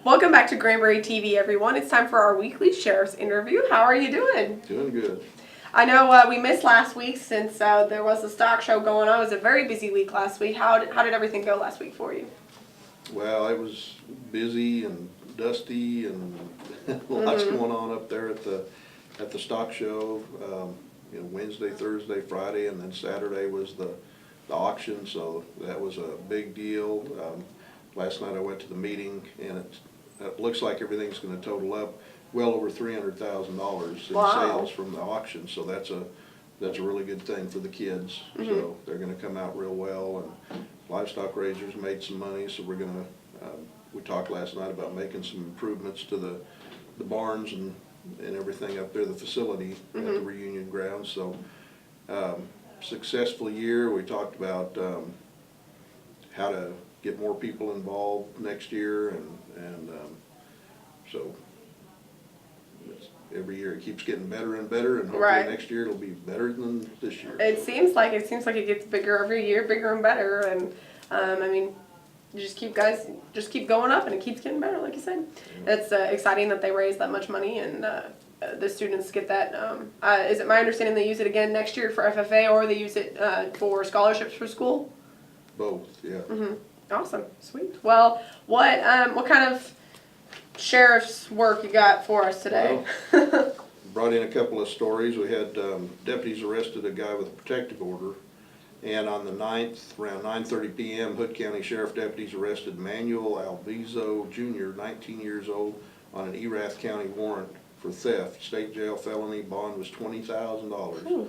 Welcome back to Granbury TV, everyone. It's time for our weekly sheriff's interview. How are you doing? Doing good. I know we missed last week since there was a stock show going on. It was a very busy week last week. How did everything go last week for you? Well, it was busy and dusty and lots going on up there at the stock show. Wednesday, Thursday, Friday, and then Saturday was the auction. So that was a big deal. Last night I went to the meeting, and it looks like everything's going to total up well over $300,000 in sales from the auction. So that's a really good thing for the kids. So they're going to come out real well, and livestock raisers made some money. So we're going to. We talked last night about making some improvements to the barns and everything up there, the facility at the reunion grounds. So successful year. We talked about how to get more people involved next year, and so every year it keeps getting better and better, and hopefully next year it'll be better than this year. It seems like it gets bigger every year, bigger and better, and I mean, you just keep going up, and it keeps getting better, like you said. Yeah. It's exciting that they raise that much money, and the students get that. Is it my understanding they use it again next year for FFA, or they use it for scholarships for school? Both, yeah. Awesome, sweet. Well, what kind of sheriff's work you got for us today? Well, brought in a couple of stories. We had deputies arrested a guy with a protective order, and on the 9th, around 9:30 p.m., Hood County Sheriff deputies arrested Manuel Alvizo Jr., 19 years old, on an Erath County warrant for theft. State jail felony, bond was $20,000.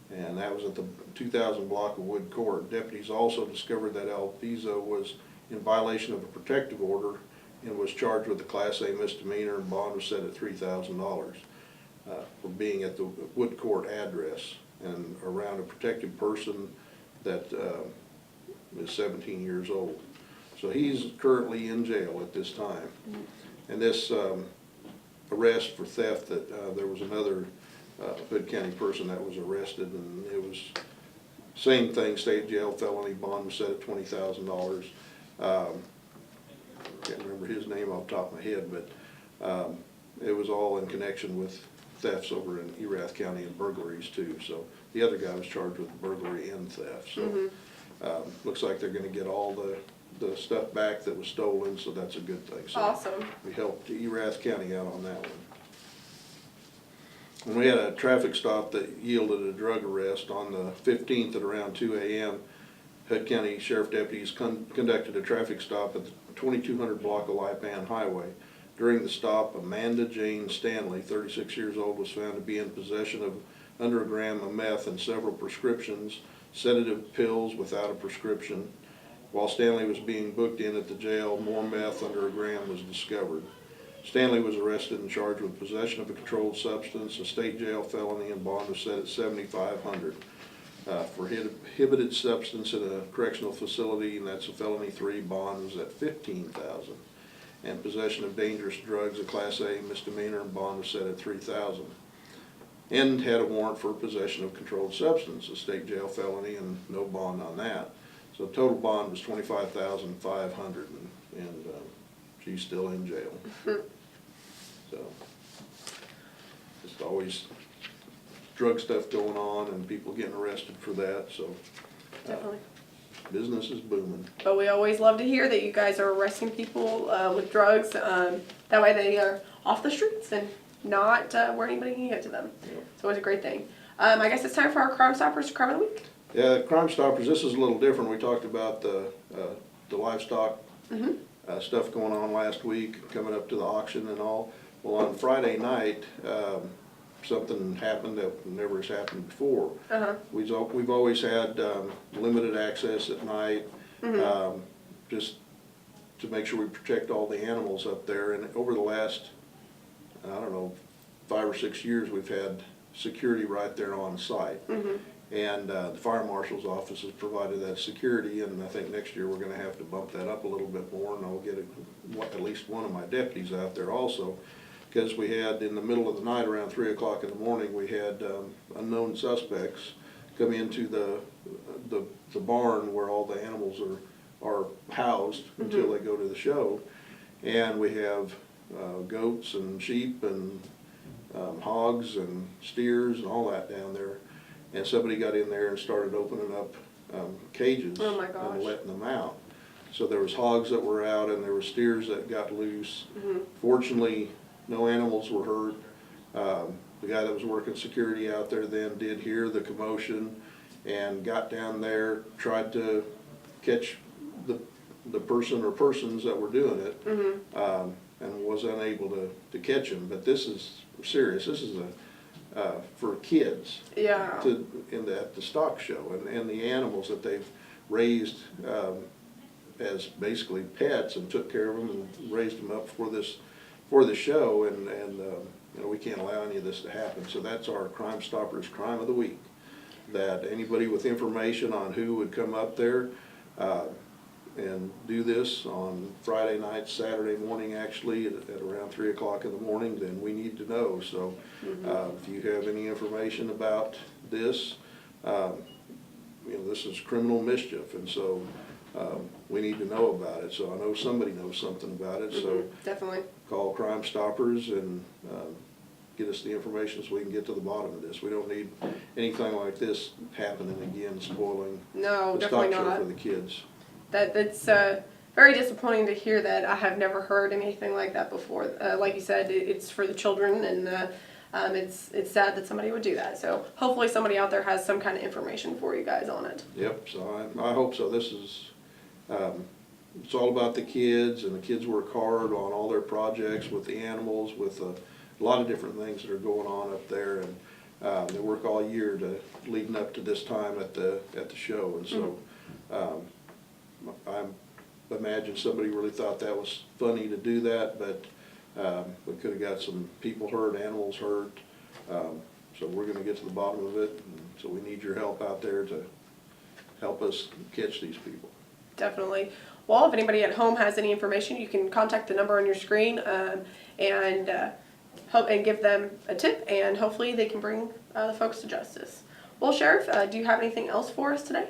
And that was at the 2000 block of Wood Court. Deputies also discovered that Alvizo was in violation of a protective order and was charged with a Class A misdemeanor, and bond was set at $3,000 for being at the Wood Court address and around a protected person that is 17 years old. So he's currently in jail at this time. And this arrest for theft, that there was another Hood County person that was arrested, and it was same thing, state jail felony, bond was set at $20,000. Can't remember his name off the top of my head, but it was all in connection with thefts over in Erath County and burglaries too. So the other guy was charged with burglary and theft. So looks like they're going to get all the stuff back that was stolen, so that's a good thing. So awesome. We helped Erath County out on that one. And we had a traffic stop that yielded a drug arrest on the 15th at around 2 a.m. Hood County Sheriff deputies conducted a traffic stop at the 2200 block of Lipan Highway. During the stop, Amanda Jane Stanley, 36 years old, was found to be in possession of under a gram of meth and several prescriptions, sedative pills without a prescription. While Stanley was being booked in at the jail, more meth under a gram was discovered. Stanley was arrested and charged with possession of a controlled substance, a state jail felony, and bond was set at $7,500. For prohibited substance in a correctional facility, and that's a felony 3, bond was at $15,000. And possession of dangerous drugs, a Class A misdemeanor, and bond was set at $3,000. And had a warrant for possession of controlled substance, a state jail felony, and no bond on that. So total bond was $25,500, and she's still in jail. So just always drug stuff going on and people getting arrested for that. So Definitely. Business is booming. But we always love to hear that you guys are arresting people with drugs. That way they are off the streets and not where anybody can get to them. Yep. It's always a great thing. I guess it's time for our Crime Stoppers Crime of the Week. Yeah, Crime Stoppers, this is a little different. We talked about the livestock stuff going on last week, coming up to the auction and all. Well, on Friday night, something happened that never has happened before. We've always had limited access at night, just to make sure we protect all the animals up there. And over the last, I don't know, 5 or 6 years, we've had security right there on site. And the fire marshal's office has provided that security, and I think next year we're going to have to bump that up a little bit more, and I'll get at least one of my deputies out there also. Because we had, in the middle of the night, around 3 o'clock in the morning, we had unknown suspects come into the barn where all the animals are housed until they go to the show. And we have goats and sheep and hogs and steers and all that down there. And somebody got in there and started opening up cages Oh my gosh. and letting them out. So there was hogs that were out and there were steers that got loose. Fortunately, no animals were hurt. The guy that was working security out there then did hear the commotion and got down there, tried to catch the person or persons that were doing it, and was unable to catch him. But this is serious. This is for kids. Yeah. At the stock show, and the animals that they've raised as basically pets and took care of them and raised them up for the show, and you know, we can't allow any of this to happen. So that's our Crime Stoppers Crime of the Week. That anybody with information on who would come up there and do this on Friday night, Saturday morning actually, at around 3 o'clock in the morning, then we need to know. So if you have any information about this, you know, this is criminal mischief, and so we need to know about it. So I know somebody knows something about it, so definitely call Crime Stoppers and get us the information so we can get to the bottom of this. We don't need anything like this happening again, spoiling no, the definitely stock show not. for the kids. That's very disappointing to hear that. I have never heard anything like that before. Like you said, it's for the children, and it's sad that somebody would do that. So hopefully somebody out there has some kind of information for you guys on it. Yep, so I hope so. This is, it's all about the kids, and the kids work hard on all their projects with the animals, with a lot of different things that are going on up there, and they work all year leading up to this time at the show, and so I imagine somebody really thought that was funny to do that, but we could have got some people hurt, animals hurt, so we're going to get to the bottom of it, and so we need your help out there to help us catch these people. Definitely. Well, if anybody at home has any information, you can contact the number on your screen and give them a tip, and hopefully they can bring the folks to justice. Well, Sheriff, do you have anything else for us today?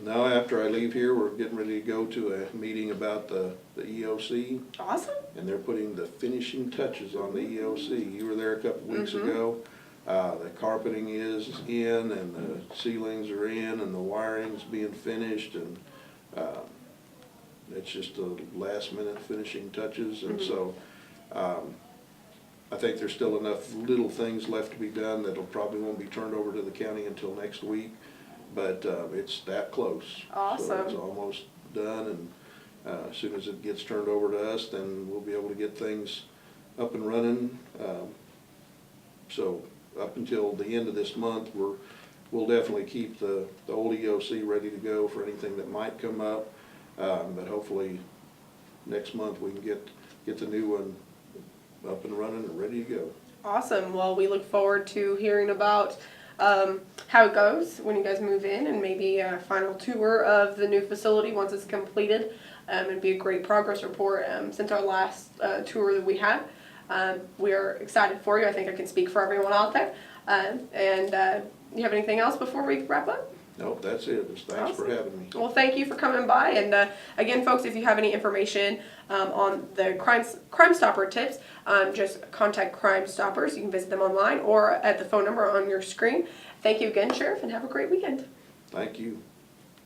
Now, after I leave here, we're getting ready to go to a meeting about the EOC. Awesome. And they're putting the finishing touches on the EOC. You were there a couple weeks ago. The carpeting is in, and the ceilings are in, and the wiring's being finished, and it's just the last minute finishing touches. And so I think there's still enough little things left to be done that'll probably won't be turned over to the county until next week. But it's that close. Awesome. So it's almost done, and as soon as it gets turned over to us, then we'll be able to get things up and running. So up until the end of this month, we'll definitely keep the old EOC ready to go for anything that might come up. But hopefully next month we can get the new one up and running and ready to go. Awesome. Well, we look forward to hearing about how it goes when you guys move in, and maybe a final tour of the new facility once it's completed. It'd be a great progress report since our last tour that we had. We are excited for you. I think I can speak for everyone out there. You have anything else before we wrap up? Nope, that's it. Just thanks for having me. Well, thank you for coming by. And again, folks, if you have any information on the Crime Stopper tips, just contact Crime Stoppers. You can visit them online or at the phone number on your screen. Thank you again, Sheriff, and have a great weekend. Thank you.